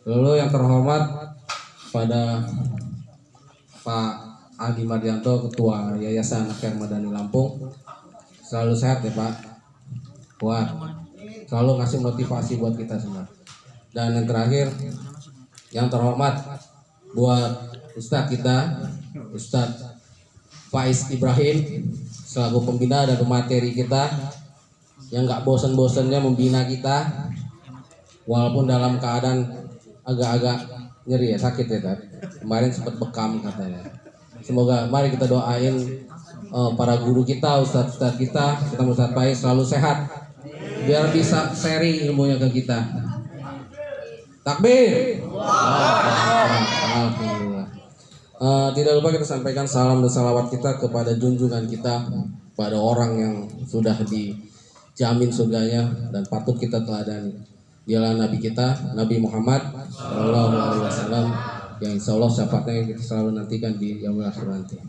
Lalu yang terhormat pada Pak Adi Mardianto, Ketua Yayasan Akhir Madani Lampung, selalu sehat ya Pak, kuat, selalu ngasih motivasi buat kita semua. Dan yang terakhir, yang terhormat buat Ustadz kita, Ustadz Faiz Ibrahim, selaku pembina dan pemateri kita, yang gak bosan-bosannya membina kita, walaupun dalam keadaan agak-agak nyeri ya, sakit ya kan. Kemarin sempat bekam katanya. Semoga mari kita doain para guru kita, ustadz-ustadz kita, Ustadz Faiz selalu sehat, biar bisa sharing ilmunya ke kita. Takbir. Alhamdulillah. Tidak lupa kita sampaikan salam dan salawat kita kepada junjungan kita, pada orang yang sudah dijamin surganya dan patut kita teladani. Dialah Nabi kita, Nabi Muhammad Shallallahu Alaihi Wasallam, yang insya Allah syafaatnya kita selalu nantikan di yaumil akhir nanti.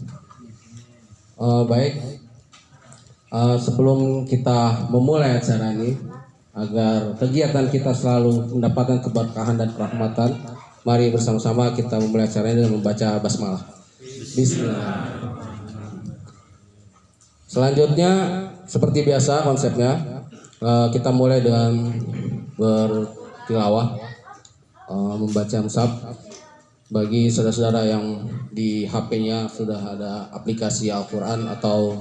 Baik, sebelum kita memulai acara ini, agar kegiatan kita selalu mendapatkan keberkahan dan kerahmatan, mari bersama-sama kita memulai acara ini dengan membaca basmalah. Bismillah. Selanjutnya seperti biasa konsepnya, kita mulai dengan bertilawah, membaca mushaf. Bagi saudara-saudara yang di HP-nya sudah ada aplikasi Al-Quran atau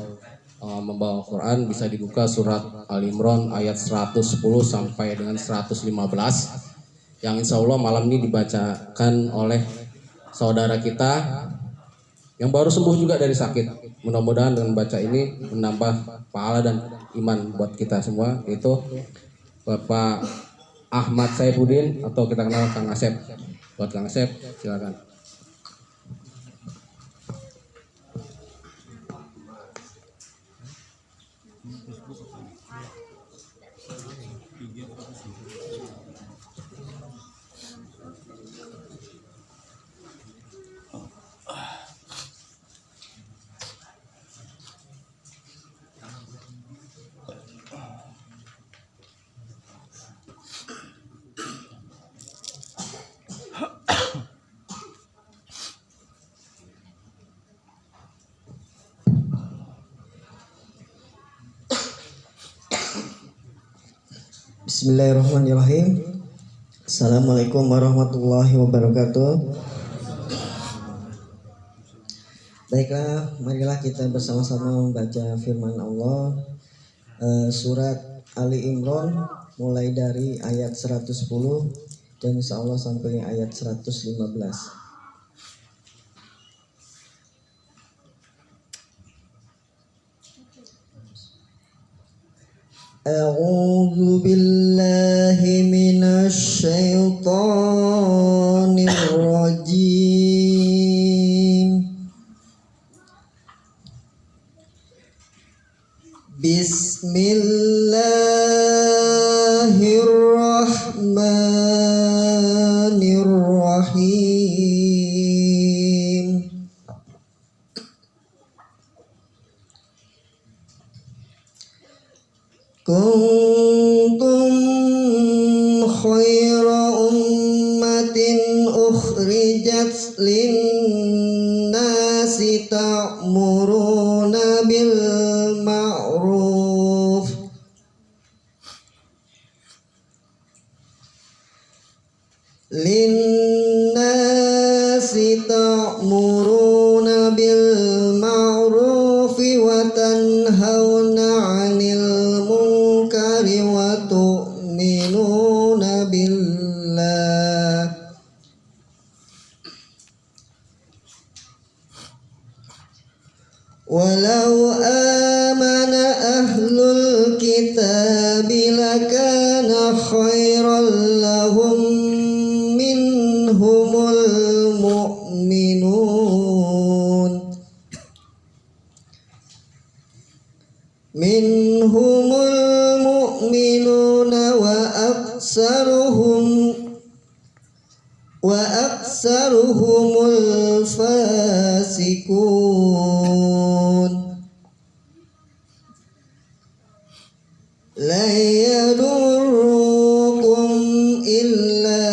membawa Quran, bisa dibuka surat Al-Imran ayat 110 sampai dengan 115, yang insya Allah malam ini dibacakan oleh saudara kita yang baru sembuh juga dari sakit. Mudah-mudahan dengan baca ini menambah pahala dan iman buat kita semua, yaitu Bapak Ahmad Saifuddin atau kita kenal Kang Asep. Buat Kang Asep, silakan. Bismillahirrahmanirrahim. Assalamualaikum warahmatullahi wabarakatuh. Baiklah, marilah kita bersama-sama membaca firman Allah, surat Ali Imran, mulai dari ayat 110 dan insya Allah sampai ayat 115. A'udzu billahi minasy syaithanir rajim. Bismillahirrahmanirrahim. Kuntum khaira ummatin ukhrijat lin-nasi ta'muruna bil ma'ruf lin-nasi ta'muruna bil ma'ruf wa tanhauna 'anil wa tu'minuna billah walau amana ahlul kitabi lakana khairan lahum minhumul mu'minun mu'minuna wa aksaruhumul fasikun la yadurrukum illa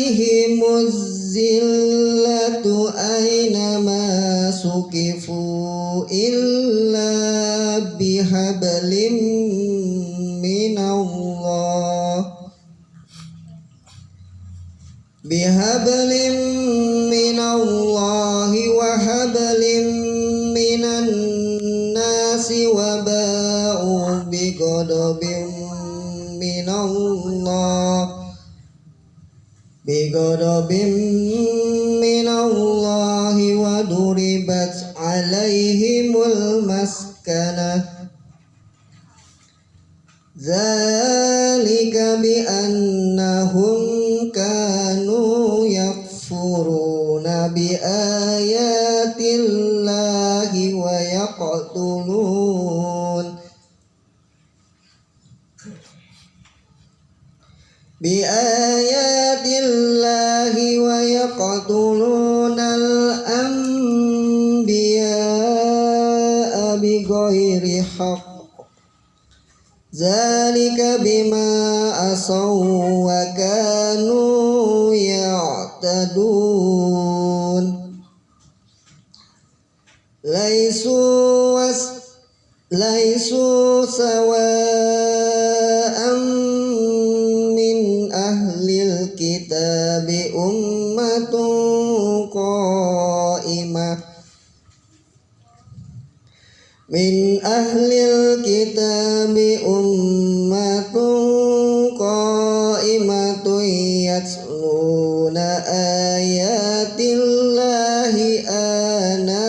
alaihimuz zillatu aynama sukifu illa bihablim minallah wa hablim minan nasi wa ba'u bighadabin minallahi wa duribat alaihimul maskanah zalika bi annahum kanu yakfuruna bi ayatillahi wa yaqtulun al-anbiya'a bighairi haqq zalika bima asaw wa kanu ya'tadun laisu sawa'an min ahlil kitabi ummatun qa'imah min ahlil kitabi ummatun qa'imatun yatluna ayatillahi ana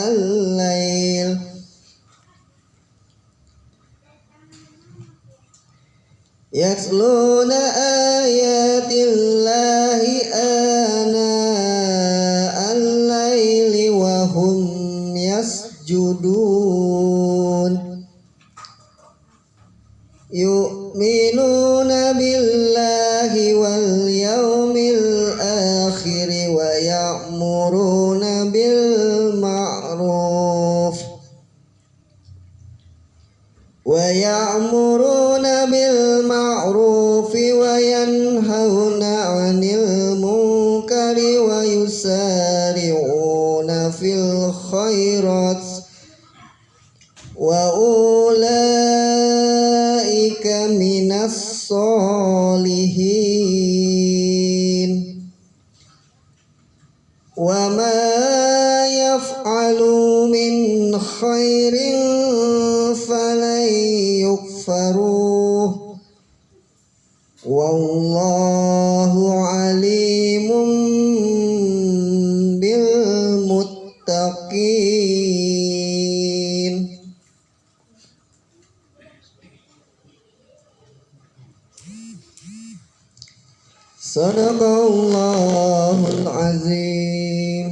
al-lail yatluna ayatillahi ana al-laili wa hum yasjudun yu'minuna billahi wal yawmil akhir wa ya'muruna bil ma'ruf wa yanhauna 'anil munkari wa yusari'una fil khairat wa ulaika minas solihin wa ma yaf'alu min khairin falan yukfaruh wallahu alimun bil muttaqin. Sadaqallahul azim.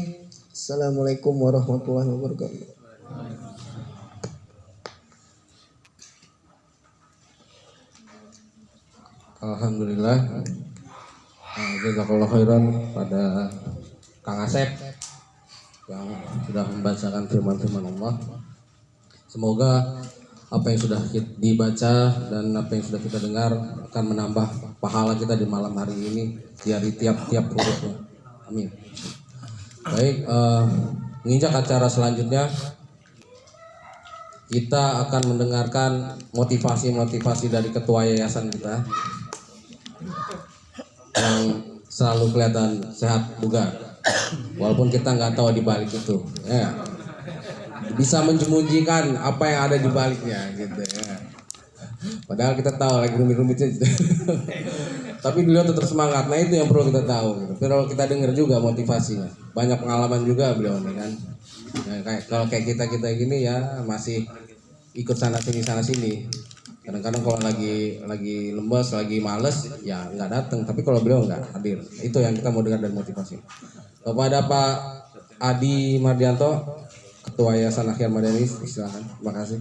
Assalamualaikum warahmatullahi wabarakatuh. Alhamdulillah. Jazakallahu khairan pada Kang Asep yang sudah membacakan firman-firman Allah. Semoga apa yang sudah dibaca dan apa yang sudah kita dengar akan menambah pahala kita di malam hari ini dari tiap-tiap hurufnya. Amin. Baik, menginjak acara selanjutnya kita akan mendengarkan motivasi-motivasi dari ketua yayasan kita yang selalu kelihatan sehat bugar, walaupun kita nggak tahu di balik itu. Ya. Bisa menjemunjikan apa yang ada di baliknya gitu ya. Padahal kita tahu lagi rumit-rumitnya. Tapi beliau tetap semangat. Nah itu yang perlu kita tahu gitu. Perlu kita dengar juga motivasinya. Banyak pengalaman juga beliau kan. Nah, kalau kayak kita gini ya masih ikut sana sini. Kadang-kadang kalau lagi lemes, lagi males ya nggak datang. Tapi kalau beliau nggak hadir. Itu yang kita mau dengar dari motivasi. Kepada Pak Adi Mardianto, Ketua Yayasan Akhir Madani, silakan. Terima kasih.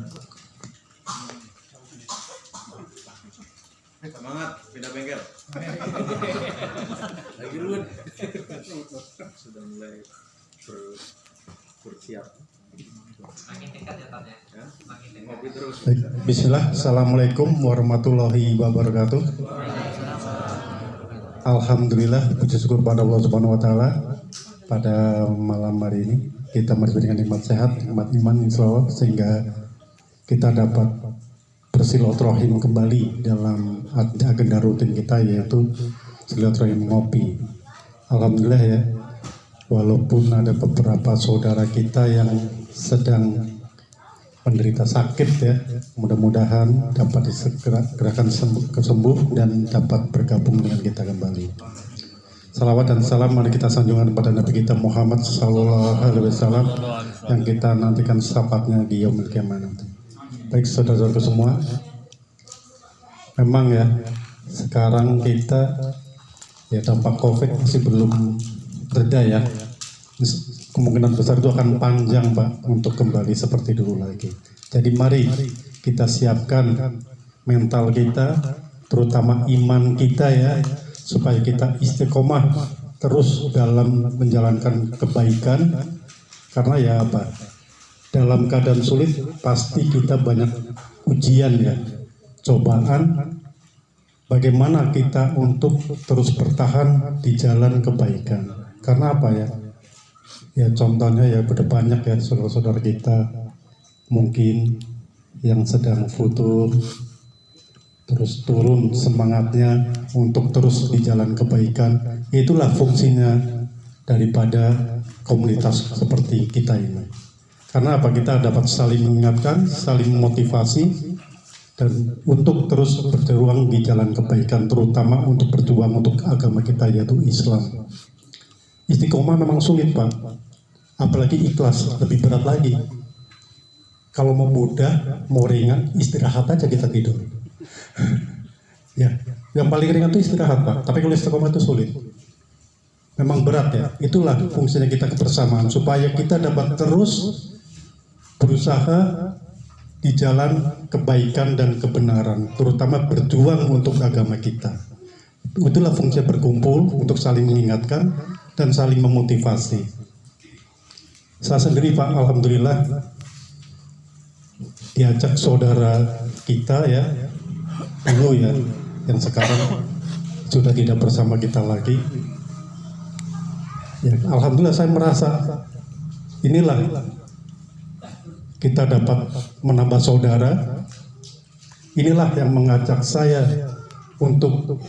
Semangat, pindah bengkel. Lagi dulu. Sudah mulai bersiap. Makin dekat ya, Pak ya. Ngopi terus. Bismillah. Assalamualaikum warahmatullahi wabarakatuh. Alhamdulillah, puji syukur pada Allah Subhanahu wa taala. Pada malam hari ini kita masih dengan nikmat sehat, nikmat iman insya Allah, sehingga kita dapat bersilaturahim kembali dalam agenda rutin kita, yaitu silaturahim ngopi. Alhamdulillah ya, walaupun ada beberapa saudara kita yang sedang penderita sakit ya, mudah-mudahan dapat disegerakan sembuh dan dapat bergabung dengan kita kembali. Salawat dan salam mari kita sanjungkan kepada Nabi kita Muhammad Sallallahu Alaihi Wasallam yang kita nantikan syafaatnya di yaumil qiyamah nanti. Baik saudara-saudara semua, memang ya sekarang kita ya dampak COVID masih belum reda ya. Kemungkinan besar itu akan panjang Pak untuk kembali seperti dulu lagi. Jadi mari kita siapkan mental kita, terutama iman kita ya, supaya kita istiqomah terus dalam menjalankan kebaikan. Karena ya apa, dalam keadaan sulit pasti kita banyak ujian ya, cobaan. Bagaimana kita untuk terus bertahan di jalan kebaikan. Karena apa ya? Ya contohnya ya udah banyak ya saudara-saudara kita mungkin yang sedang futur, terus turun semangatnya untuk terus di jalan kebaikan. Itulah fungsinya daripada komunitas seperti kita ini. Karena apa? Kita dapat saling mengingatkan, saling memotivasi, dan untuk terus berjuang di jalan kebaikan, terutama untuk berjuang untuk agama kita yaitu Islam. Istiqomah memang sulit Pak, apalagi ikhlas lebih berat lagi. Kalau mau mudah, mau ringan, istirahat aja kita tidur. Ya, yang paling ringan itu istirahat Pak, tapi kalau istiqomah itu sulit. Memang berat ya, itulah fungsinya kita kebersamaan, supaya kita dapat terus berusaha di jalan kebaikan dan kebenaran, terutama berjuang untuk agama kita. Itulah fungsi berkumpul untuk saling mengingatkan dan saling memotivasi. Saya sendiri Pak, alhamdulillah diajak saudara kita ya, dulu ya, yang sekarang sudah tidak bersama kita lagi. Ya, alhamdulillah saya merasa inilah kita dapat menambah saudara. Inilah yang mengajak saya untuk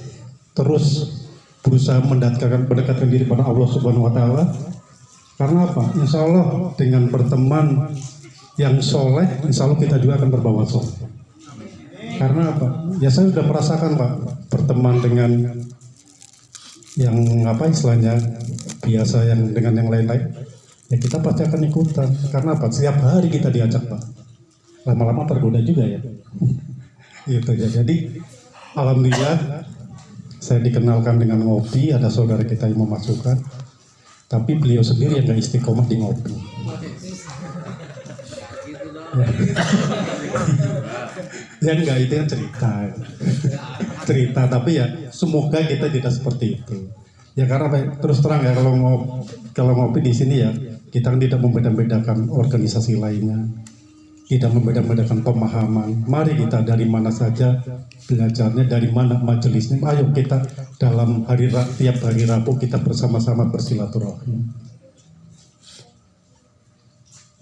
terus berusaha mendekatkan diri pada Allah Subhanahu wa taala. Karena apa? Insya Allah dengan berteman yang soleh, insya Allah kita juga akan berbawa soleh. Karena apa? Ya saya sudah merasakan Pak, berteman dengan yang apa istilahnya biasa yang dengan yang lain-lain, ya kita pasti akan ikutan. Karena apa? Setiap hari kita diajak Pak. Lama-lama tergoda juga ya. Gitu ya. Jadi alhamdulillah saya dikenalkan dengan ngopi, ada saudara kita yang memasukkan. Tapi beliau sendiri yang gak istiqomah di ngopi. Ya enggak, itu yang cerita. Tapi ya semoga kita tidak seperti itu. Ya karena terus terang ya kalau ngopi di sini ya kita kan tidak membeda-bedakan organisasi lainnya, tidak membeda-bedakan pemahaman. Mari kita dari mana saja belajarnya, dari mana majelisnya. Ayo kita dalam tiap hari Rabu kita bersama-sama bersilaturahim.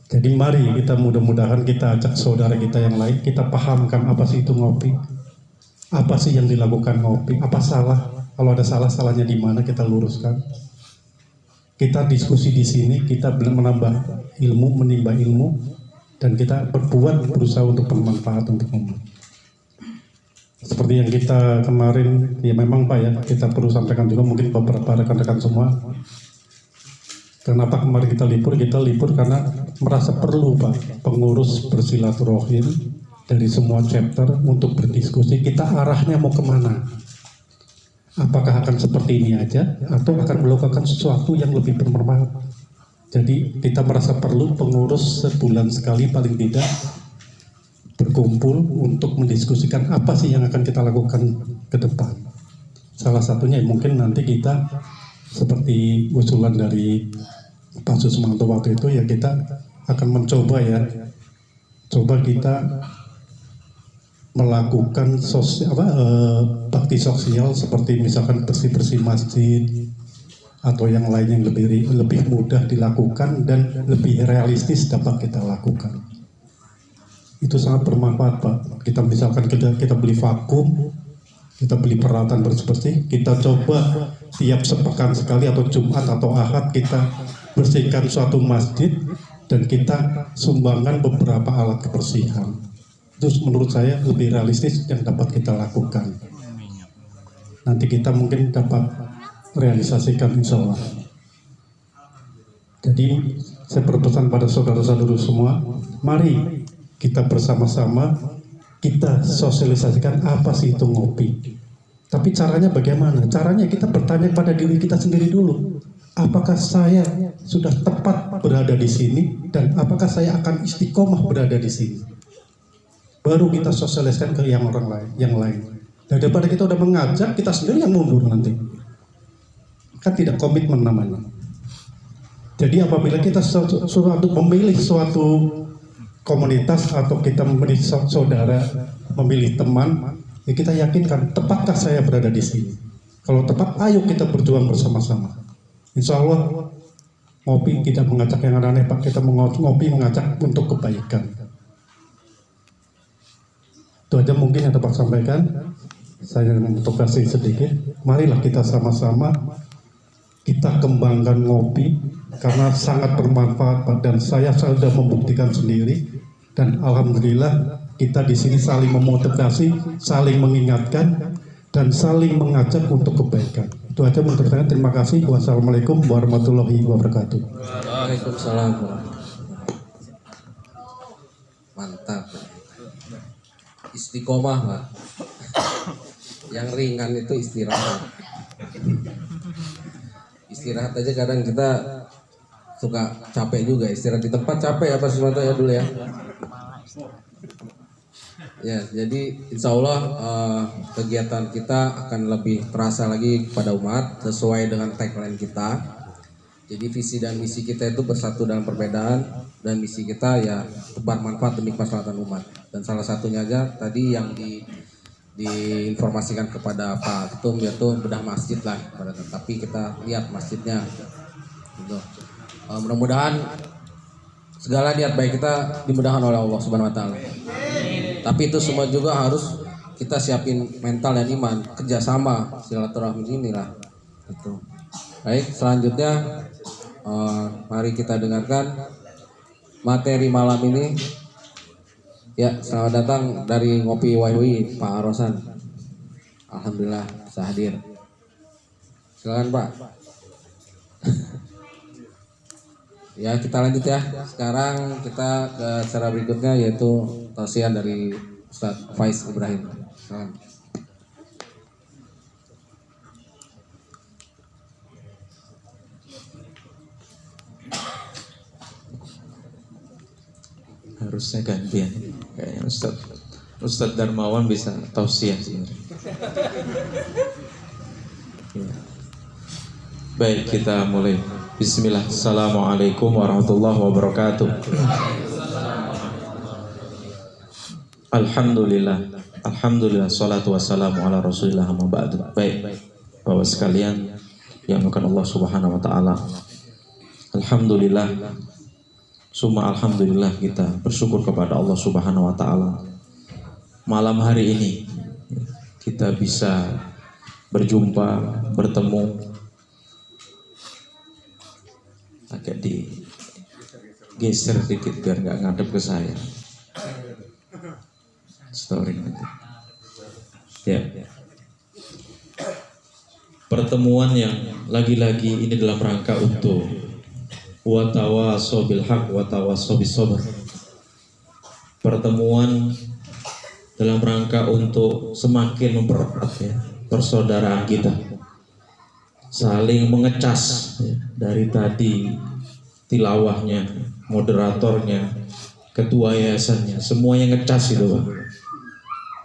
Jadi mari kita mudah-mudahan kita ajak saudara kita yang lain, kita pahamkan apa sih itu ngopi, apa sih yang dilakukan ngopi, apa salah, kalau ada salah-salahnya di mana kita luruskan. Kita diskusi di sini, kita menambah ilmu, menimba ilmu, dan kita berusaha untuk bermanfaat untuk umat. Seperti yang kita kemarin, ya memang Pak ya, kita perlu sampaikan juga mungkin beberapa rekan-rekan semua. Kenapa kemarin kita libur karena merasa perlu Pak, pengurus bersilaturahim dari semua chapter untuk berdiskusi, kita arahnya mau kemana. Apakah akan seperti ini aja, atau akan melakukan sesuatu yang lebih bermanfaat. Jadi kita merasa perlu pengurus sebulan sekali paling tidak berkumpul untuk mendiskusikan apa sih yang akan kita lakukan ke depan. Salah satunya mungkin nanti kita seperti usulan dari Pak Susmanto waktu itu ya, kita akan mencoba ya, coba kita melakukan bakti sosial seperti misalkan bersih-bersih masjid atau yang lain yang lebih mudah dilakukan dan lebih realistis dapat kita lakukan. Itu sangat bermanfaat, Pak. Kita misalkan kita beli vakum, kita beli peralatan bersih-bersih, kita coba tiap sepekan sekali atau Jumat atau Ahad kita bersihkan suatu masjid dan kita sumbangkan beberapa alat kebersihan. Itu menurut saya lebih realistis yang dapat kita lakukan. Nanti kita mungkin dapat realisasikan insya Allah. Jadi saya berpesan pada saudara-saudara semua, mari kita bersama-sama kita sosialisasikan apa sih itu ngopi. Tapi caranya bagaimana? Caranya kita bertanya pada diri kita sendiri dulu. Apakah saya sudah tepat berada di sini dan apakah saya akan istiqomah berada di sini? Baru kita sosialisasikan ke yang lain. Daripada kita udah mengajak, kita sendiri yang mundur nanti. Kan tidak komitmen namanya. Jadi apabila kita memilih suatu komunitas atau kita memilih saudara, memilih teman, ya kita yakinkan tepatkah saya berada di sini. Kalau tepat, ayo kita berjuang bersama-sama. Insya Allah ngopi tidak mengajak yang aneh-aneh, Pak. Kita ngopi mengajak untuk kebaikan. Itu aja mungkin yang dapat sampaikan. Saya memotogasi sedikit. Marilah kita sama-sama kita kembangkan ngopi karena sangat bermanfaat, Pak. Dan saya sudah membuktikan sendiri. Dan alhamdulillah kita di sini saling memotivasi, saling mengingatkan, dan saling mengajak untuk kebaikan. Itu aja menurut saya. Terima kasih. Wassalamualaikum warahmatullahi wabarakatuh. Waalaikumsalam. Mantap. Istiqomah, Pak. Yang ringan itu istirahat. Istirahat aja kadang kita suka capek juga. Istirahat di tempat capek apa sesuatu ya dulu ya. Ya, jadi insya Allah kegiatan kita akan lebih terasa lagi kepada umat sesuai dengan tagline kita. Jadi visi dan misi kita itu bersatu dalam perbedaan, dan misi kita ya tebar manfaat demi kemaslahatan umat. Dan salah satunya aja tadi yang diinformasikan kepada Pak Ketum yaitu bedah masjid lah, tapi kita lihat masjidnya. Gitu. Mudah-mudahan segala niat baik kita dimudahkan oleh Allah Subhanahu Wa Taala. Tapi itu semua juga harus kita siapin mental dan iman, kerjasama, silaturahmi inilah. Gitu. Baik, selanjutnya mari kita dengarkan materi malam ini. Ya, selamat datang dari Ngopi WiWi Pak Rosan. Alhamdulillah bisa hadir. Silakan Pak. Ya, kita lanjut ya. Sekarang kita ke acara berikutnya yaitu tausiah dari Ustadz Faiz Ibrahim. Silakan. Harusnya gantian kayaknya Ustadz Darmawan bisa tausiah sebenarnya. Ya. Baik, kita mulai. Bismillah. Assalamualaikum warahmatullahi wabarakatuh. Alhamdulillah salatu wassalamu ala rasulillah amma ba'du. Baik Bapak sekalian yang dimuliakan Allah Subhanahu wa taala. Alhamdulillah, summa alhamdulillah, kita bersyukur kepada Allah Subhanahu wa taala. Malam hari ini kita bisa berjumpa, bertemu. Agak digeser dikit biar nggak ngadep ke saya. Story nanti. Ya. Pertemuan yang lagi-lagi ini dalam rangka untuk wa tawasau bil haq wa tawasau bis sabr. Pertemuan dalam rangka untuk semakin mempererat ya persaudaraan kita, saling mengecas ya, dari tadi tilawahnya, moderatornya, ketua yayasannya, semuanya ngecas itu Pak.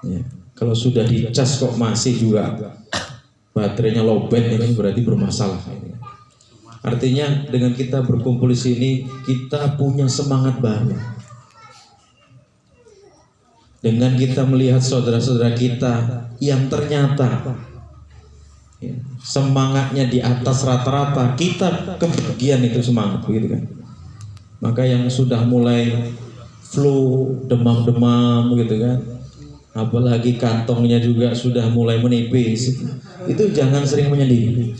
Ya, kalau sudah dicas kok masih juga baterainya lowbat, ini berarti bermasalah. Artinya dengan kita berkumpul di sini kita punya semangat baru. dengan kita melihat saudara-saudara kita yang ternyata ya, semangatnya di atas rata-rata, kita kebagian itu semangat, begitu kan? Maka yang sudah mulai flu, demam-demam gitu kan, apalagi kantongnya juga sudah mulai menipis, itu jangan sering menyendiri.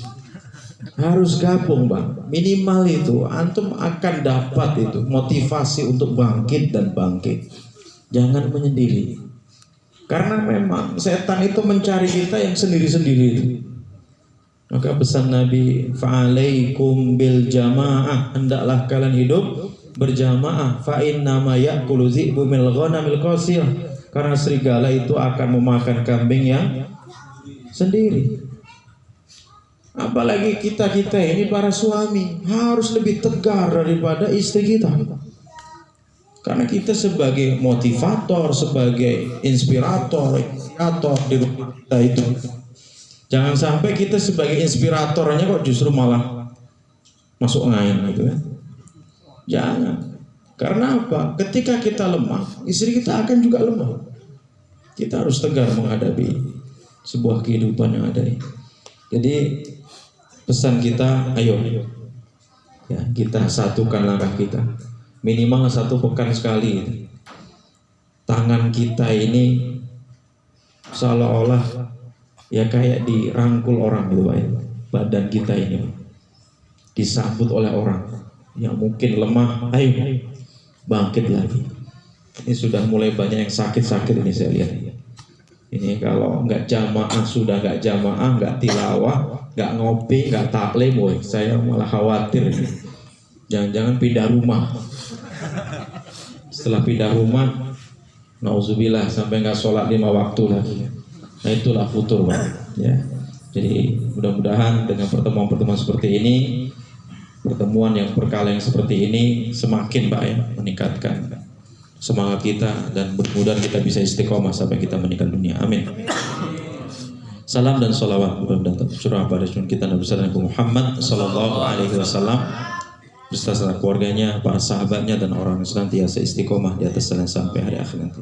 Harus gabung bang, minimal itu antum akan dapat itu motivasi untuk bangkit dan bangkit. Jangan menyendiri, karena memang setan itu mencari kita yang sendiri-sendiri itu. Maka pesan Nabi, fa'alaikum bil jamaah, hendaklah kalian hidup berjamaah. Fa inna ma ya'kulu dhi'bu min ghanamil qasiyah, karena serigala itu akan memakan kambing yang sendiri. Apalagi kita ini para suami harus lebih tegar daripada istri kita. Karena kita sebagai motivator, sebagai inspirator di rumah kita itu. Jangan sampai kita sebagai inspiratornya kok justru malah masuk angin gitu kan. Jangan. Karena apa? Ketika kita lemah, istri kita akan juga lemah. Kita harus tegar menghadapi sebuah kehidupan yang ada ini. Jadi pesan kita, ayo ya, kita satukan langkah kita. Minimal 1 pekan sekali. Tangan kita ini seolah-olah ya kayak dirangkul orang gitu Pak ya. Badan kita ini disambut oleh orang yang mungkin lemah, ayo bangkit lagi. Ini sudah mulai banyak yang sakit-sakit ini saya lihat. Ini kalau nggak jamaah, sudah nggak jamaah, nggak tilawah, nggak ngopi, nggak taklim, boy, saya malah khawatir ini. Jangan-jangan pindah rumah. Setelah pindah rumah, nauzubillah, sampai nggak sholat 5 waktu lagi. Nah itulah futur Pak ya. Jadi mudah-mudahan dengan pertemuan-pertemuan seperti ini, pertemuan yang berkala yang seperti ini semakin Pak ya, meningkatkan semangat kita, dan mudah-mudahan kita bisa istiqomah sampai kita meninggal dunia. Amin. Salam dan salawat mudah-mudahan tercurah pada kita Nabi Muhammad sallallahu alaihi wasallam beserta keluarganya, para sahabatnya, dan orang yang senantiasa istiqomah di atas jalan sampai hari akhir nanti.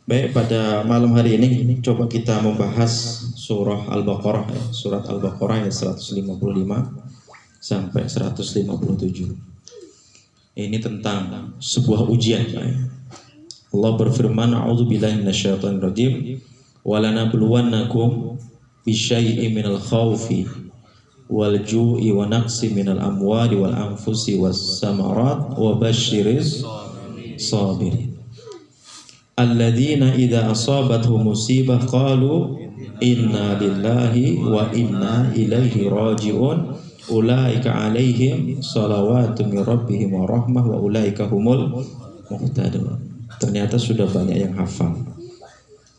Baik, pada malam hari ini coba kita membahas surah Al-Baqarah, surat Al-Baqarah ayat 155 sampai 157. Ini tentang sebuah ujian. Allah berfirman, a'udzubillahi minasyaitonir rajim, wa lanabluwannakum bisyai'in minal khaufi wal ju'i wa naqsi minal amwali wal anfusi was samarat wa basyiriz sabirin alladzina idza asabatuhum musibah qalu inna lillahi wa inna ilaihi raji'un ulaika alaihim salawatu min rabbihim wa rahmah wa ulaika humul muhtadun. Ternyata sudah banyak yang hafal,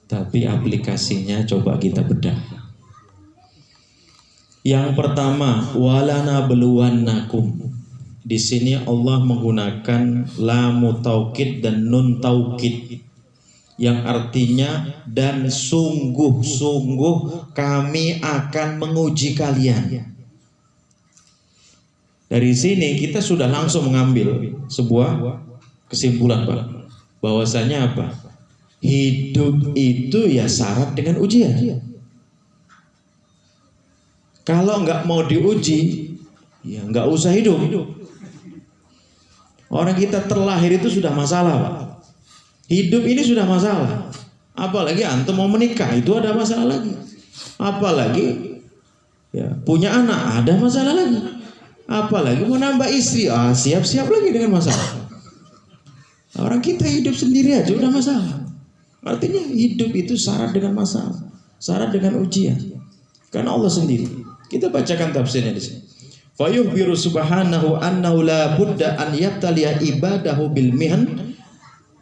tapi aplikasinya coba kita bedah. Yang pertama, walana beluwannakum. Di sini Allah menggunakan lamu taukid dan nun taukid, yang artinya dan sungguh-sungguh kami akan menguji kalian. Dari sini kita sudah langsung mengambil sebuah kesimpulan Pak, bahwasanya apa? Hidup itu ya syarat dengan ujian. Kalau nggak mau diuji, ya nggak usah hidup. Orang kita terlahir itu sudah masalah Pak. Hidup ini sudah masalah. Apalagi antum mau menikah, itu ada masalah lagi. Apalagi ya, punya anak, ada masalah lagi. Apalagi mau nambah istri, siap-siap lagi dengan masalah. Orang kita hidup sendiri aja udah masalah. Artinya hidup itu syarat dengan masalah, syarat dengan ujian. Karena Allah sendiri. Kita bacakan tafsirnya di sini. Fayuhbiru subhanahu annahu la budda an yabtaliya ibadahu bil mihan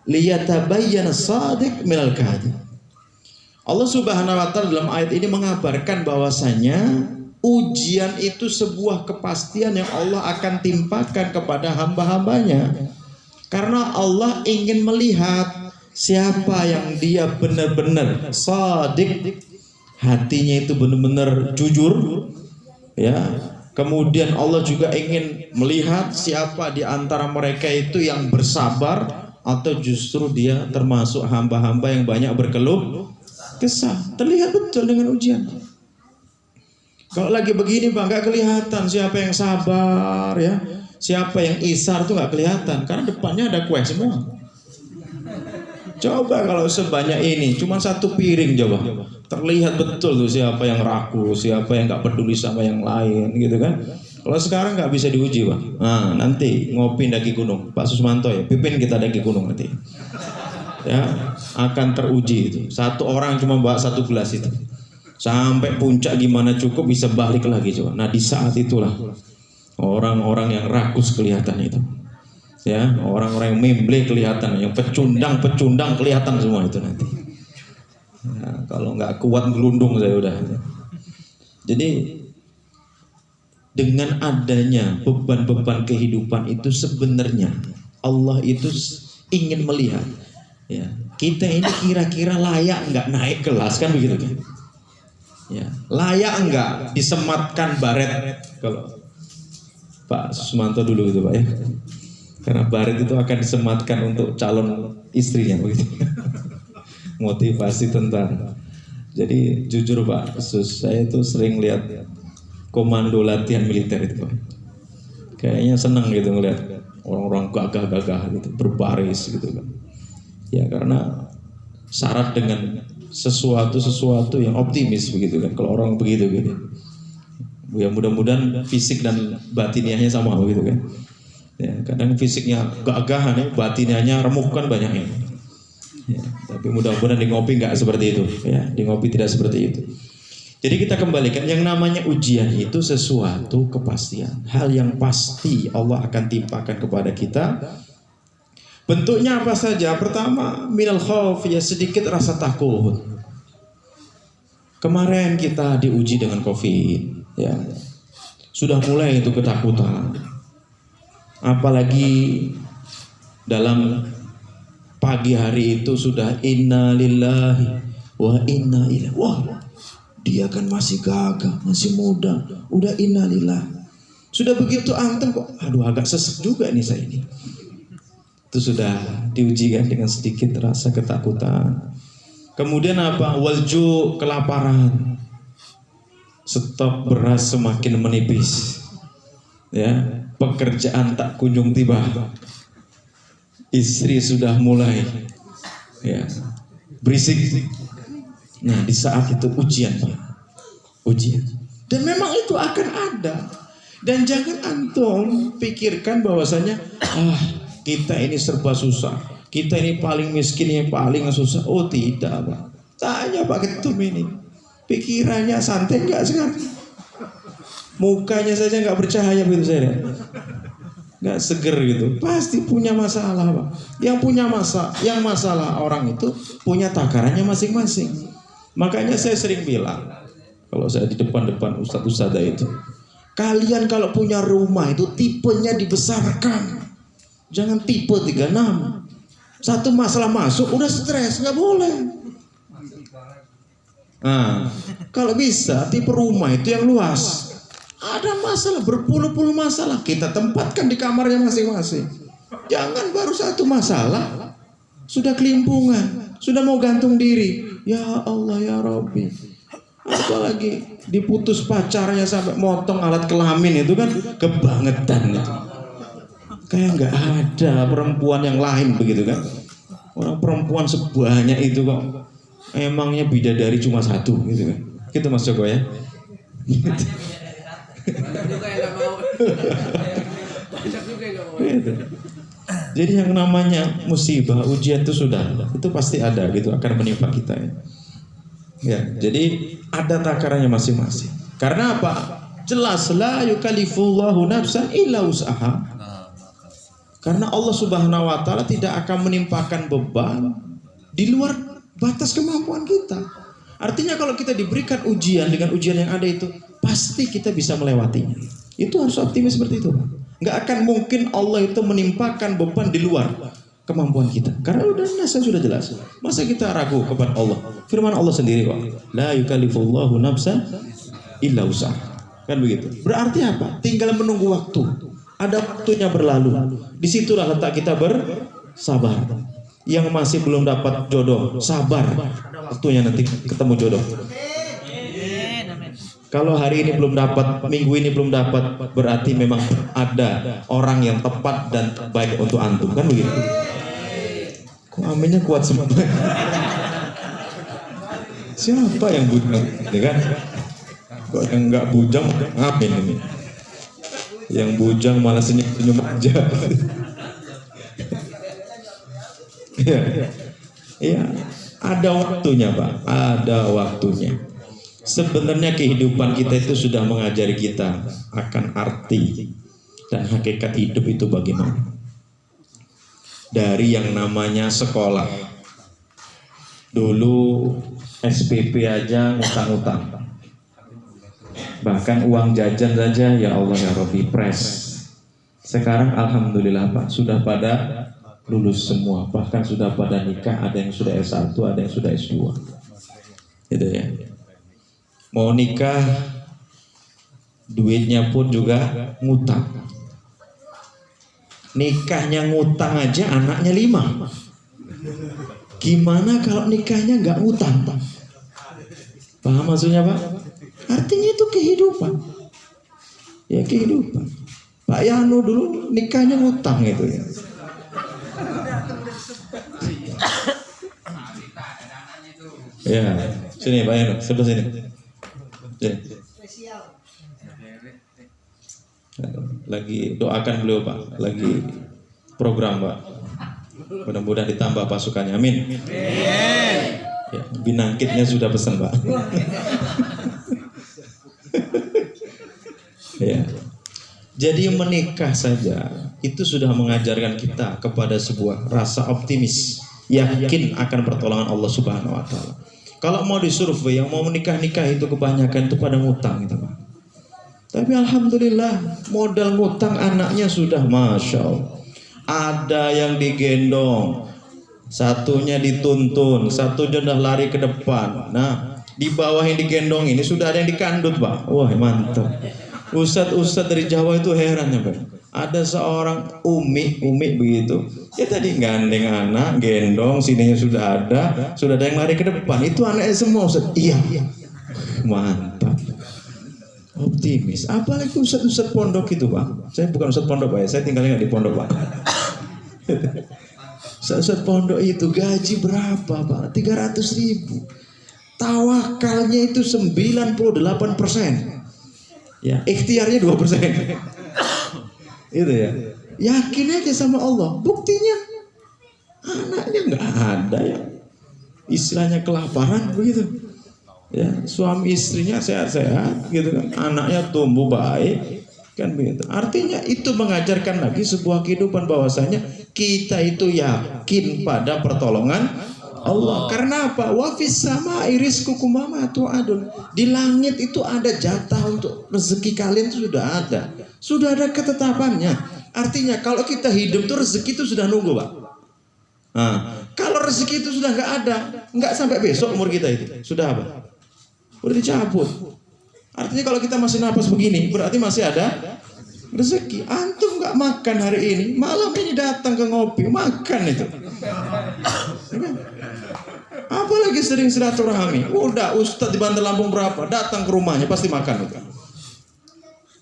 liyatabayyana shadiq minal kadhib. Allah Subhanahu wa taala dalam ayat ini mengabarkan bahwasanya ujian itu sebuah kepastian yang Allah akan timpakan kepada hamba-hambanya. Karena Allah ingin melihat siapa yang dia benar-benar shadiq, hatinya itu benar-benar jujur, ya. Kemudian Allah juga ingin melihat siapa di antara mereka itu yang bersabar atau justru dia termasuk hamba-hamba yang banyak berkeluh kesah? Terlihat betul dengan ujian. Kalau lagi begini Pak, nggak kelihatan siapa yang sabar ya, siapa yang isar tuh nggak kelihatan karena depannya ada kue semua. Coba kalau sebanyak ini, cuma satu piring coba, terlihat betul tuh siapa yang ragu, siapa yang nggak peduli sama yang lain, gitu kan? Kalau sekarang nggak bisa diuji Pak. Nah, nanti ngopi daki gunung, Pak Susmanto ya, pimpin kita daki gunung nanti. Ya, akan teruji itu. Satu orang cuma bawa satu gelas itu. Sampai puncak gimana cukup bisa balik lagi coba. Nah di saat itulah orang-orang yang rakus kelihatan itu, ya orang-orang yang memble kelihatan, yang pecundang kelihatan semua itu nanti. Ya, kalau nggak kuat gelundung saya udah. Jadi dengan adanya beban-beban kehidupan itu sebenarnya Allah itu ingin melihat, ya kita ini kira-kira layak nggak naik kelas kan begitu kan? Ya, layak enggak disematkan baret kalau Pak Susmanto dulu gitu Pak ya, karena baret itu akan disematkan untuk calon istrinya begitu. Motivasi tentara. Jadi jujur Pak Sus, saya itu sering lihat komando latihan militer itu Pak, kayaknya senang gitu ngeliat orang-orang gagah-gagah gitu berbaris gitu kan ya, karena syarat dengan sesuatu yang optimis begitu kan, kalau orang begitu gitu ya, mudah-mudahan fisik dan batiniahnya sama begitu kan ya, kadang fisiknya gagahan ya, batiniahnya remuk kan banyaknya ya, tapi mudah-mudahan di ngopi nggak seperti itu ya, di ngopi tidak seperti itu. Jadi kita kembalikan, yang namanya ujian itu sesuatu kepastian, hal yang pasti Allah akan timpakan kepada kita. Bentuknya apa saja? Pertama, minal khauf, ya sedikit rasa takut. Kemarin kita diuji dengan COVID, ya sudah mulai itu ketakutan. Apalagi dalam pagi hari itu sudah inna lillahi wa inna ilaihi. Wah, dia kan masih gagah, masih muda, udah innalillah. Sudah begitu antum kok, aduh agak sesek juga nih saya ini. Itu sudah diuji kan dengan sedikit rasa ketakutan. Kemudian apa? Walju, kelaparan. Stok beras semakin menipis. Ya, pekerjaan tak kunjung tiba. Istri sudah mulai ya berisik. Nah di saat itu ujian. Dan memang itu akan ada. Dan jangan antum pikirkan bahwasanya kita ini serba susah, kita ini paling miskin, yang paling susah. Oh tidak Pak, tanya Pak Ketum ini, pikirannya santai nggak sekarang? Mukanya saja nggak bercahaya begitu saya, nggak seger gitu. Pasti punya masalah Pak. Yang masalah orang itu punya takarannya masing-masing. Makanya saya sering bilang, kalau saya di depan-depan ustadz-ustadzah itu, kalian kalau punya rumah itu tipenya dibesarkan. Jangan tipe 36. Satu masalah masuk udah stres, nggak boleh. Nah, kalau bisa tipe rumah itu yang luas. Ada masalah, berpuluh-puluh masalah, kita tempatkan di kamarnya masing-masing. Jangan baru satu masalah sudah kelimpungan, sudah mau gantung diri. Ya Allah ya Rabbi. Apalagi diputus pacarnya sampai motong alat kelamin, itu kan kebangetan itu. Kayak nggak ada perempuan yang lain begitu kan. Orang perempuan sebanyak itu kok, emangnya bidadari cuma satu gitu kan. Gitu Mas Joko ya. Jadi yang namanya musibah, ujian itu sudah ada, itu pasti ada gitu, akan menimpa kita ya. Ya, jadi ada takarannya masing-masing. Karena apa? Jelas la yukallifullahu nafsan illa wus'aha. Karena Allah Subhanahu wa taala tidak akan menimpakan beban di luar batas kemampuan kita. Artinya kalau kita diberikan ujian dengan ujian yang ada itu, pasti kita bisa melewatinya. Itu harus optimis seperti itu. Nggak akan mungkin Allah itu menimpakan beban di luar kemampuan kita. Karena udah nasa sudah jelas. Masa kita ragu kepada Allah? Firman Allah sendiri kok. La yukallifullahu nafsan illa wus'aha. Kan begitu. Berarti apa? Tinggal menunggu waktu. Ada waktunya berlalu. Disitulah letak kita sabar. Yang masih belum dapat jodoh, sabar. Waktunya nanti ketemu jodoh. Kalau hari ini belum dapat, minggu ini belum dapat, berarti memang ada orang yang tepat dan baik untuk antum, kan begitu? Kok aminnya kuat semua? Siapa yang bujang, ya kan? Kok yang nggak bujang, amin ini. Yang bujang malah senyum-senyum aja. Iya, ada waktunya Pak, ada waktunya. Sebenarnya kehidupan kita itu sudah mengajari kita akan arti dan hakikat hidup itu bagaimana. Dari yang namanya sekolah. Dulu SPP aja ngutang-ngutang. Bahkan uang jajan saja ya Allah ya Rabbi pres. Sekarang alhamdulillah Pak sudah pada lulus semua, bahkan sudah pada nikah, ada yang sudah S1, ada yang sudah S2. Gitu ya. Mau nikah duitnya pun juga ngutang. Nikahnya ngutang aja anaknya 5. Gimana kalau nikahnya nggak ngutang Pak? Paham maksudnya Pak? Artinya itu kehidupan. Ya kehidupan. Pak Yano dulu nikahnya ngutang itu ya. Ya, sini Pak Yano, sebelah sini. Lagi doakan beliau Pak, lagi program Pak. Mudah-mudahan ditambah pasukannya, amin. Ya, binangkitnya sudah pesan Pak. Ya. Jadi menikah saja itu sudah mengajarkan kita kepada sebuah rasa optimis, yakin akan pertolongan Allah Subhanahu wa taala. Kalau mau disurvei yang mau menikah-nikah itu kebanyakan itu pada ngutang gitu Pak. Tapi alhamdulillah modal ngutang anaknya sudah masya Allah. Ada yang digendong, satunya dituntun, satu sudah lari ke depan. Nah di bawah yang digendong ini sudah ada yang dikandut Pak. Wah mantap. Ustadz dari Jawa itu heran ya Pak. Ada seorang umi begitu. Ya tadi gandeng anak, gendong, sininya sudah ada yang lari ke depan. Itu anaknya semua Ustadz. Iya. Mantap. Optimis. Apalagi Ustadz pondok itu Pak. Saya bukan Ustadz pondok Pak ya. Saya tinggalnya nggak di pondok Pak. Ustadz pondok itu gaji berapa Pak? 300.000. Tawakalnya itu 98%. Ya, ikhtiarnya 2%. Itu ya. Yakin aja sama Allah. Buktinya anaknya nggak ada ya. Istilahnya kelaparan begitu. Ya, suami istrinya sehat-sehat gitu kan. Anaknya tumbuh baik kan begitu. Artinya itu mengajarkan lagi sebuah kehidupan bahwasanya kita itu yakin pada pertolongan Allah. Karena apa? Wa fis sama'i rizqukum wa tu'adun. Di langit itu ada jatah untuk rezeki kalian itu sudah ada. Sudah ada ketetapannya. Artinya kalau kita hidup tuh rezeki itu sudah nunggu, Pak. Nah, kalau rezeki itu sudah nggak ada, nggak sampai besok umur kita itu. Sudah apa? Udah dicabut. Artinya kalau kita masih napas begini, berarti masih ada rezeki. Antum nggak makan hari ini, malam ini datang ke ngopi, makan itu. Apalagi sering silaturahmi. Udah Ustadz di Bandar Lampung berapa, datang ke rumahnya pasti makan itu.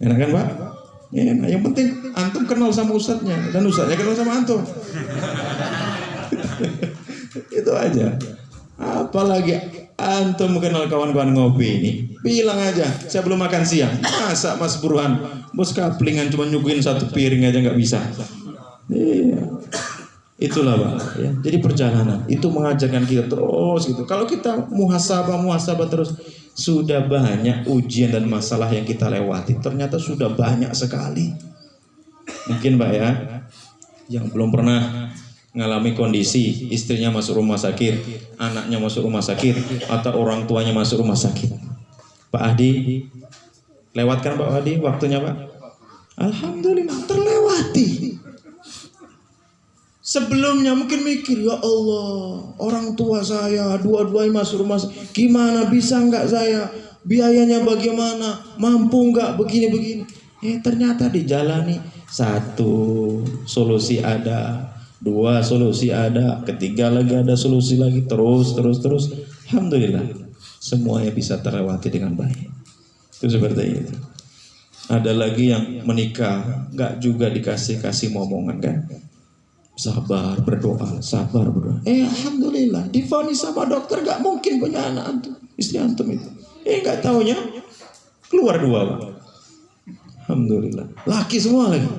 Enak kan Pak? Enak. Yang penting antum kenal sama Ustadznya dan Ustadznya kenal sama antum. Itu aja. Apalagi antum kenal kawan-kawan ngopi ini, bilang aja saya belum makan siang. Masa Mas Burhan bos kaplingan cuma nyuguhin 1 piring aja nggak bisa. Iya. Itulah Pak ya. Jadi perjalanan itu mengajarkan kita terus gitu. Kalau kita muhasabah terus, sudah banyak ujian dan masalah yang kita lewati. Ternyata sudah banyak sekali. Mungkin Pak ya, yang belum pernah ngalami kondisi istrinya masuk rumah sakit, anaknya masuk rumah sakit, atau orang tuanya masuk rumah sakit. Pak Adi, lewatkan Pak Adi waktunya Pak. Alhamdulillah terlewati. Sebelumnya mungkin mikir, ya Allah, orang tua saya dua-duanya masuk rumah sakit, gimana bisa nggak saya? Biayanya bagaimana? Mampu nggak begini-begini? Ternyata dijalani. Satu, solusi ada. Dua solusi ada, ketiga lagi ada solusi lagi, terus. Alhamdulillah, semuanya bisa terlewati dengan baik. Itu seperti itu. Ada lagi yang menikah, nggak juga dikasih momongan kan? Sabar berdoa. Alhamdulillah, divonis sama dokter nggak mungkin punya anak antum, istri antum itu. Nggak taunya keluar dua, Pak. Alhamdulillah, laki semua lagi.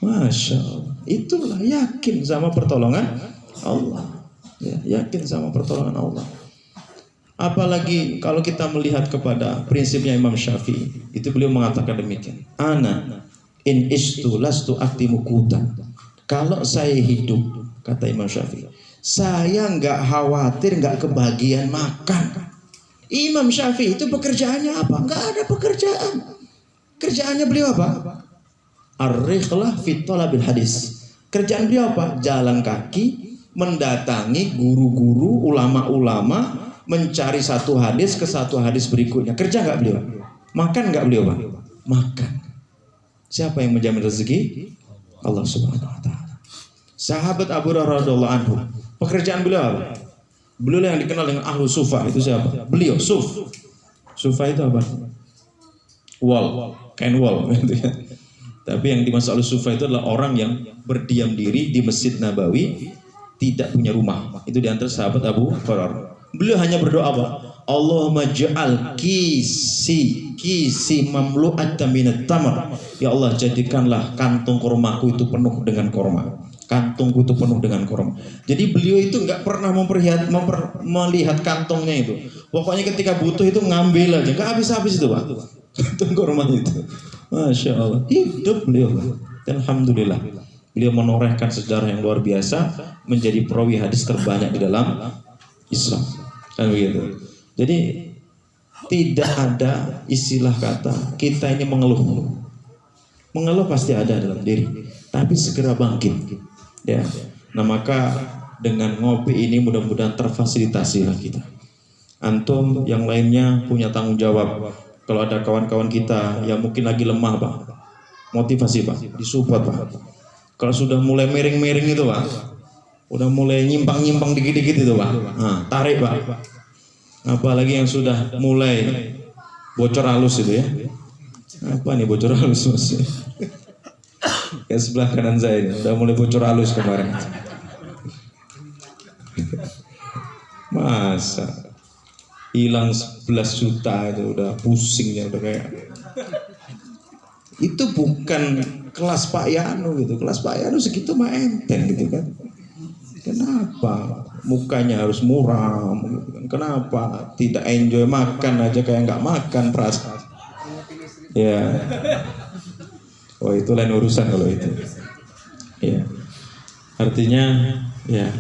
Masya Allah. Itulah yakin sama pertolongan Allah. Ya, yakin sama pertolongan Allah. Apalagi kalau kita melihat kepada prinsipnya Imam Syafi'i, itu beliau mengatakan demikian. Ana in istu lastu aktimu kutan. Kalau saya hidup, kata Imam Syafi'i, saya nggak khawatir nggak kebagian makan. Imam Syafi'i itu pekerjaannya apa? Nggak ada pekerjaan. Kerjaannya beliau apa? Ar-rikhlah fi thalabil hadis. Kerjaan beliau apa? Jalan kaki, mendatangi guru-guru, ulama-ulama, mencari satu hadis ke satu hadis berikutnya. Kerja nggak beliau? Makan nggak beliau, Pak? Makan. Siapa yang menjamin rezeki? Allah Subhanahu wa taala. Sahabat Abu Hurairah radhiyallahu anhu, pekerjaan beliau apa? Beliau yang dikenal dengan ahlu sufa, itu siapa? Beliau suf. Sufa itu apa? Wall, kain wall gitu ya. Tapi yang dimaksud al-sufa itu adalah orang yang berdiam diri di Masjid Nabawi, tidak punya rumah. Itu di antara sahabat Abu Hurairah. Beliau hanya berdoa apa? Allahumma ja'al kisi mamlu'atan minat tamar. Ya Allah, jadikanlah kantung kurmaku itu penuh dengan kurma. Kantungku itu penuh dengan kurma. Jadi beliau itu nggak pernah melihat kantongnya itu. Pokoknya ketika butuh itu ngambil aja, nggak habis-habis itu, Pak. Kantung kurma itu. Masya Allah, hidup beliau. Dan alhamdulillah, beliau menorehkan sejarah yang luar biasa, menjadi perawi hadis terbanyak di dalam Islam. Kan begitu. Jadi tidak ada istilah kata kita ini mengeluh. Mengeluh pasti ada dalam diri, tapi segera bangkit. Ya. Nah, maka dengan ngopi ini mudah-mudahan terfasilitasilah kita. Antum yang lainnya punya tanggung jawab. Kalau ada kawan-kawan kita yang mungkin lagi lemah, Pak, motivasi, Pak, disupport, Pak. Kalau sudah mulai miring-miring itu, Pak, udah mulai nyimpang-nyimpang dikit-dikit itu, Pak, nah, tarik, Pak. Apalagi yang sudah mulai bocor halus itu ya. Apa nih bocor halus, Mas? Yang sebelah kanan saya ini udah mulai bocor halus kemarin. Masa hilang 11 juta itu udah pusingnya, udah kayak itu bukan kelas Pak Yanu gitu. Kelas Pak Yanu segitu mah enteng gitu kan. Kenapa mukanya harus muram gitu kan? Kenapa tidak enjoy makan aja kayak nggak makan perasaan? Ya. Oh, itu lain urusan kalau itu. Ya. Artinya ya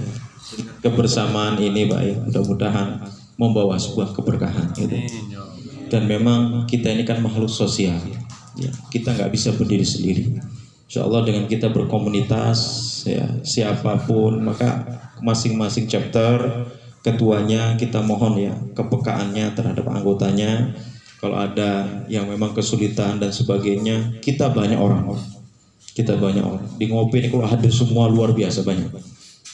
kebersamaan ini, Pak, ya, mudah-mudahan membawa sebuah keberkahan gitu. Dan memang kita ini kan makhluk sosial ya, kita nggak bisa berdiri sendiri. Insya Allah dengan kita berkomunitas ya, siapapun, maka masing-masing chapter ketuanya kita mohon ya kepekaannya terhadap anggotanya. Kalau ada yang memang kesulitan dan sebagainya, kita banyak orang di ngopi ini kalau hadir semua luar biasa banyak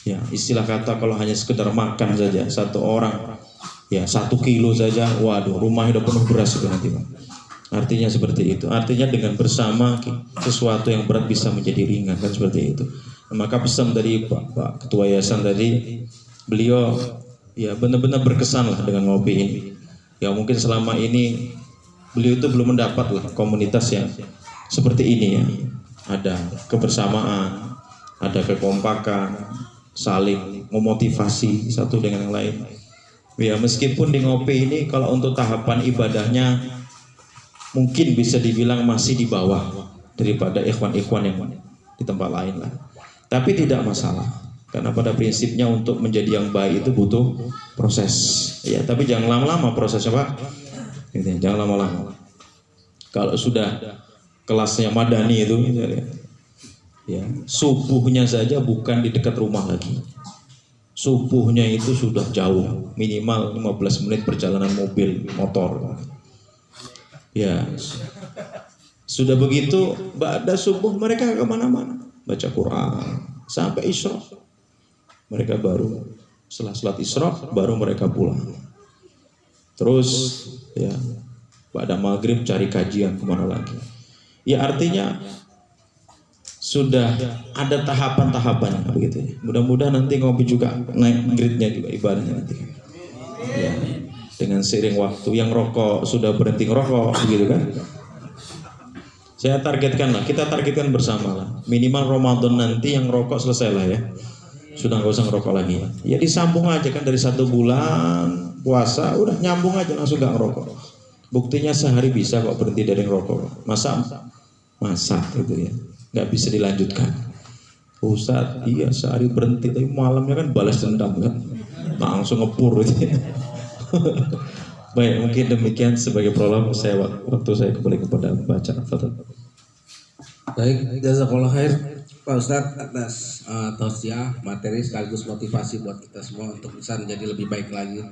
ya. Istilah kata kalau hanya sekedar makan saja satu orang ya 1 kilo saja, waduh, rumah udah penuh beras itu nanti, Pak. Artinya seperti itu. Artinya dengan bersama sesuatu yang berat bisa menjadi ringan, kan seperti itu. Nah, maka pesan dari Pak Ketua Yayasan tadi, beliau ya benar-benar berkesan lah dengan ngopi ini. Ya mungkin selama ini beliau itu belum mendapat lah komunitas yang seperti ini ya. Ada kebersamaan, ada kekompakan, saling memotivasi satu dengan yang lain. Ya meskipun di ngopi ini kalau untuk tahapan ibadahnya mungkin bisa dibilang masih di bawah daripada ikhwan-ikhwan yang di tempat lain lah. Tapi tidak masalah, karena pada prinsipnya untuk menjadi yang baik itu butuh proses. Ya, tapi jangan lama-lama prosesnya, Pak. Gitu, jangan lama-lama. Kalau sudah kelasnya madani itu, ya, subuhnya saja bukan di dekat rumah lagi. Subuhnya itu sudah jauh, minimal 15 menit perjalanan mobil, motor. Ya, sudah begitu, ba'da subuh mereka kemana-mana, baca Quran, sampai Isra. Mereka baru setelah sholat Isra baru mereka pulang. Terus ya pada maghrib cari kajian kemana lagi. Ya artinya sudah ada tahapan-tahapannya begitu ya. Mudah-mudahan nanti ngopi juga naik grade-nya juga ibadahnya nanti. Ya, dengan seiring waktu yang rokok sudah berhenti ngerokok begitu kan. Saya targetkan lah, kita targetkan bersama lah. Minimal Ramadan nanti yang rokok selesai lah ya. Sudah nggak usah ngerokok lagi. Ya disambung aja kan dari 1 bulan puasa udah nyambung aja langsung nggak ngerokok. Buktinya sehari bisa kok berhenti dari ngerokok. Masa gitu ya. Nggak bisa dilanjutkan. Ustaz, iya sehari berhenti tapi malamnya kan balas dendam kan. Langsung ngepur gitu ya. Baik, mungkin demikian sebagai prolog. Waktu saya kembali kepada baca. Baik, jazakallah khair Pak Ustadz atas tausiah materi sekaligus motivasi buat kita semua untuk bisa menjadi lebih baik lagi.